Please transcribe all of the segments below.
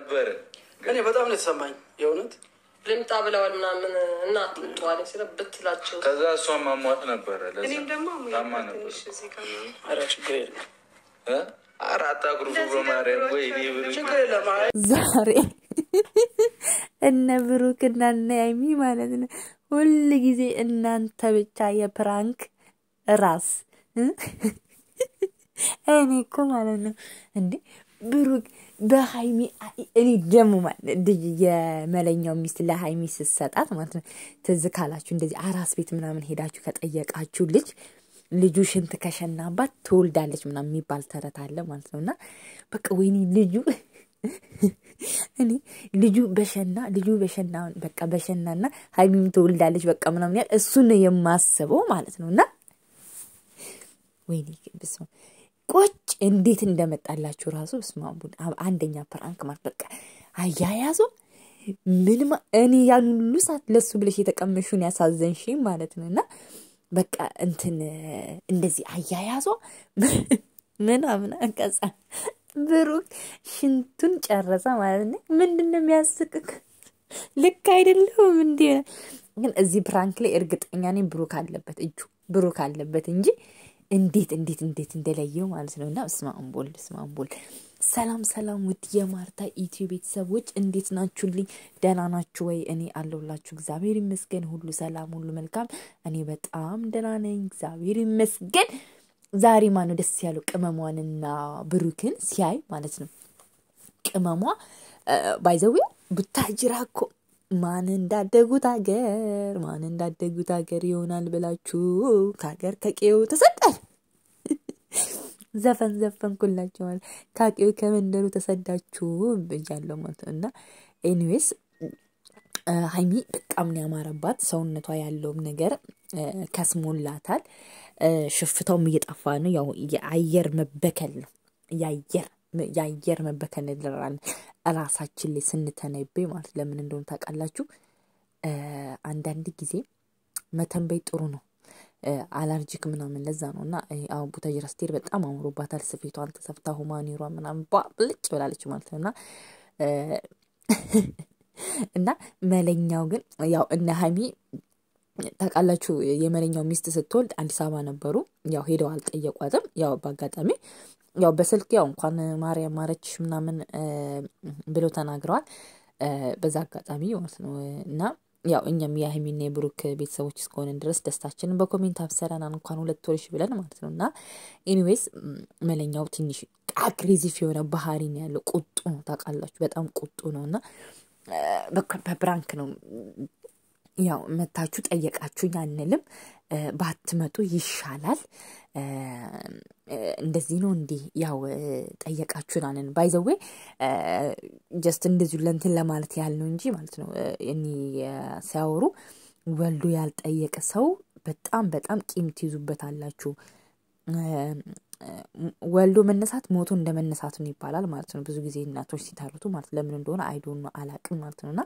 ነበር እኔ በጣም ነው የተሰማኝ የእውነት ልምጣ ብለዋል ምናምን እናት ልትዋል ሲረብትላቸው ከዛ እሷም ማሟት ነበር እኔም ደግሞ ታማ ነበር ኧረ ችግር የለም አራታ ግሩፕ በማርያም ወይ ችግር የለም ዛሬ እነ ብሩክና እነ ሃይሚ ማለት ነው ሁሉ ጊዜ እናንተ ብቻ የፕራንክ ራስ እኔ እኮ ማለት ነው እንዴ ብሩክ በሃይሚ እኔ ደሙ ማለት የመለኛው ሚስት ለሃይሚ ሲሰጣት ማለት ነው ትዝ ካላችሁ እንደዚህ አራስ ቤት ምናምን ሄዳችሁ ከጠየቃችሁ ልጁ ሽንት ከሸናባት ትወልዳለች ምናምን የሚባል ተረት አለ ማለት ነውና በቃ ወይኔ ልጁ በሸና በቃ በሸናና ሃይሚም ትወልዳለች በቃ ምናምን ያል እሱ ነው የማስበው ማለት ነውና ወይኔ በስመ ቆጭ እንዴት እንደመጣላችሁ ራሱ ስማቡ አንደኛ ፕራንክ ማለት በቃ አያያዙ ምንም እኔ ያን ሁሉ ሰዓት ለሱ ብለሽ የተቀመሽውን ያሳዘንሽኝ ማለት ነውና በቃ እንትን እንደዚህ አያያዙ ምናምን አንቀጻ ብሩክ ሽንቱን ጨረሰ ማለት ነው ምንድነው የሚያስቅክ ልክ አይደለም እንዴ ግን እዚህ ፕራንክ ላይ እርግጠኛ ነኝ ብሩክ አለበት እንጂ እንዴት እንደለየው ማለት ነውና ስማምቦል ሰላም ውድ የማርታ ኢትዮ ቤተሰቦች እንዴት ናችሁልኝ ደህና ናችሁ ወይ እኔ አለሁላችሁ እግዚአብሔር ይመስገን ሁሉ ሰላም ሁሉ መልካም እኔ በጣም ደህና ነኝ እግዚአብሔር ይመስገን ዛሬ ማን ደስ ያለው ቅመሟንና ብሩክን ሲያይ ማለት ነው ቅመሟ ባይዘው ቡታጅራኮ ማን እንዳደጉት ሀገር ይሆናል ብላችሁ ከሀገር ከቄው ተሰደደ ዘፈን ኩላችሁ ማለት ካቄው ከመንደሩ ተሰዳችሁ በያለው ማለት እና ኤኒዌይስ ሃይሚ በጣም ነው ያማረባት ሰውነቷ ያለው ነገር ከስሞላታል ሽፍታው እየጠፋ ነው ያው የአየር መበከል ነው የአየር መበከል እንደራን ራሳችን ላይ ስንተነብይ ማለት ለምን እንደሆነ ታውቃላችሁ አንዳንድ ጊዜ መተንበይ ጥሩ ነው አለርጂክ ምናምን ለዛ ነውና አሁን ቡታጅራ ስትሄድ በጣም አምሮባታል ስፌቷን ተሰፍታ ሁማኒሯ ምናምን ባብልጭ ብላለች ማለት ነውና እና መለኛው ግን ያው እነ ሃይሚ ታውቃላችሁ የመለኛው ሚስት ስትወልድ አዲስ አበባ ነበሩ ያው ሄደው አልጠየቋትም ያው በአጋጣሚ ያው በስልክ ያው እንኳን ማርያም ማረችሽ ምናምን ብሎ ተናግረዋል በዛ አጋጣሚ ማለት ነው እና ያው እኛም የሃይሚና የብሩክ ቤተሰቦች እስከሆነ ድረስ ደስታችንን በኮሜንት አብሰረናል እንኳን 2 ወርሽ ብለን ማለት ነውና ኤኒዌይስ መለኛው ትንሽ አግሬሲቭ የሆነ ባህሪ ነው ያለው ቁጡ ነው ታውቃላችሁ በጣም ቁጡ ነውና በፕራንክ ነው ያው መታችሁ ጠየቃችሁኝ አንልም ባትመጡ ይሻላል እንደዚህ ነው እንዴ ያው ጠየቃችሁን አለን ባይዘዌ ጀስት እንደዚህ ለእንትን ለማለት ያህል ነው እንጂ ማለት ነው እኔ ሲያወሩ ወልዶ ያልጠየቀ ሰው በጣም ቂም ትይዙበታላችሁ ወልዶ መነሳት ሞቶ እንደመነሳት ነው ይባላል ማለት ነው ብዙ ጊዜ እናቶች ሲታሩቱ ማለት ለምን እንደሆነ አይዶን ነው አላቅም ማለት ነውና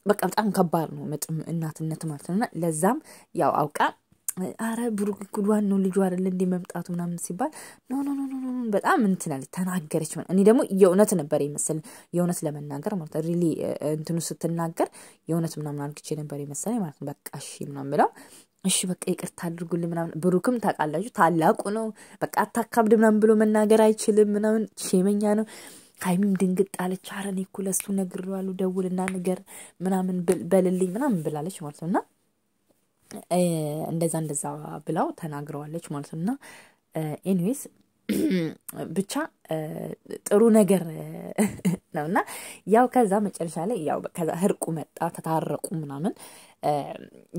በቃ በጣም ከባድ ነው እናትነት ማለት ነውና ለዛም ያው አውቃ አረ ብሩክ ጉድዋን ነው ልጅ አይደል እንደ መምጣቱ ምናምን ሲባል ኖ በጣም እንትናል ተናገረች ማለት እኔ ደግሞ የእውነት ነበር ይመስል የእውነት ለመናገር ማለት ሪሊ እንትኑ ስትናገር የእውነት ምናምን አልክቼ ነበር ይመስል ማለት በቃ እሺ ምናምን ብለው እሺ በቃ ይቅርታ አድርጉልኝ ምናምን ብሩክም ታውቃላችሁ ታላቁ ነው በቃ አታካብድ ምናምን ብሎ መናገር አይችልም ምናምን ሼመኛ ነው ሃይሚም ድንግጥ አለች አረኔ እኮ ለሱ ነግሬዋለሁ ደውልና ነገር ምናምን በልልኝ ምናምን ብላለች ማለት ነውና እንደዛ ብላው ተናግረዋለች ማለት ነውና ኤኒዌይስ ብቻ ጥሩ ነገር ነውና ያው ከዛ መጨረሻ ላይ ያው ከዛ ህርቁ መጣ ተታረቁ ምናምን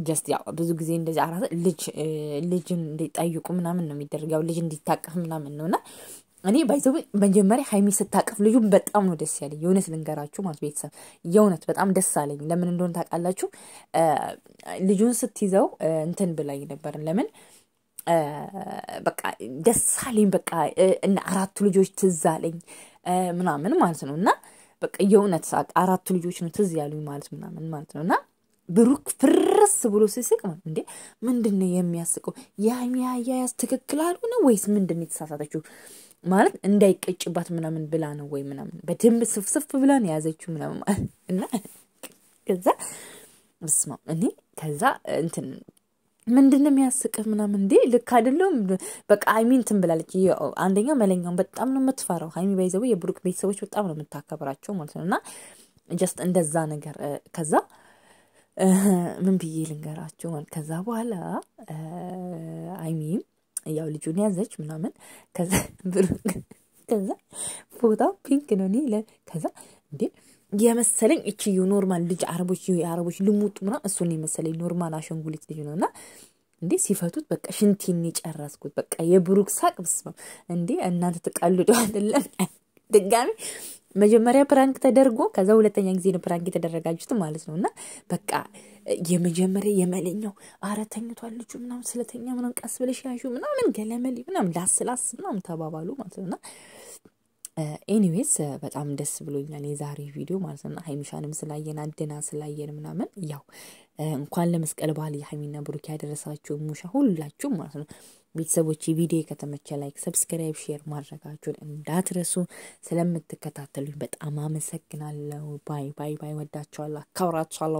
ጀስት ያው ብዙ ጊዜ እንደዚህ አራስ ልጅን እንዲጠይቁ ምናምን ነው የሚደረገው ልጅ እንዲታቀፍ ምናምን ነውና እኔ ባይዘው መጀመሪያ ሃይሚ ስታቀፍ ልጁን በጣም ነው ደስ ያለኝ የሆነስ ልንገራችሁ ማለት ቤተሰብ የሆነት በጣም ደስ አለኝ ለምን እንደሆነ ታውቃላችሁ ልጁን ስትይዘው እንትን ብላኝ ነበር ለምን በቃ ደስ አለኝ በቃ እና አራቱ ልጆች ትዝ አለኝ ምናምን ማለት ነውና በቃ የሆነት አራቱ ልጆች ነው ትዝ ያሉኝ ምናምን ማለት ነውና ብሩክ ፍርስ ብሎ ሲስቅ ማለት እንዴ ምንድነው የሚያስቀው ያያያስ ትክክል አልሆነ ወይስ ምንድነው የተሳሳተችው ማለት እንዳይቀጭባት ምናምን ብላ ነው ወይ ምናምን በደንብ ስፍስፍ ብላ ነው ያዘችው ምናምን እና ከዛ በስመ አብ እኔ ከዛ እንትን ምንድነው የሚያስቅህ ምናምን እንዴ ልክ አይደለም በቃ አይሚን ትንብላለች አንደኛ መለኛውን በጣም ነው የምትፈራው ሃይሚ ባይዘው የብሩክ ቤተሰቦች በጣም ነው የምታከብራቸው ማለት ነውና ጀስት እንደዛ ነገር ከዛ ምን ብዬ ልንገራቸው ማለት ከዛ በኋላ አይሚን ያው ልጁን ያዘች ምናምን ከዛ ብሩክ ከዛ ፎቶ ፒንክ ነው ነው ከዛ እንዴ የመሰለኝ እቺ ኖርማል ልጅ አረቦች ልሙጥ ምናምን እሱ ነው የመሰለኝ ኖርማል አሸንጉሊት ልጅ ነውና እንዴ ሲፈቱት በቃ ሽንቲን ይጨረስኩት በቃ የብሩክ ሳቅ በስመ እንዴ እናንተ ተቀልዶ አይደለም ድጋሚ መጀመሪያ ፕራንክ ተደርጎ ከዛ ሁለተኛ ጊዜ ነው ፕራንክ የተደረጋችሁት ማለት ነውና በቃ የመጀመሪያ የመለኛው አረተኝቷል ልጁ ምናምን ስለተኛ ምናምን ቀስ ብለሽ ያዡ ምናምን ገለመል ምናምን ላስላስ ምናምን ተባባሉ ማለት ነውና ኤኒዌይስ በጣም ደስ ብሎኛል የዛሬ ቪዲዮ ማለት ነው ሃይሚሻንም ስላየን አደና ስላየን ምናምን ያው እንኳን ለመስቀል በዓል የሃይሚና ብሩክ ያደረሳችሁ ሙሻ ሁላችሁ ማለት ነው ቤተሰቦች ቪዲዮ ከተመቸ ላይክ ሰብስክራይብ ሼር ማድረጋችሁን እንዳትረሱ ስለምትከታተሉኝ በጣም አመሰግናለሁ ባይ ባይ ባይ ወዳችኋለሁ አከብራችኋለሁ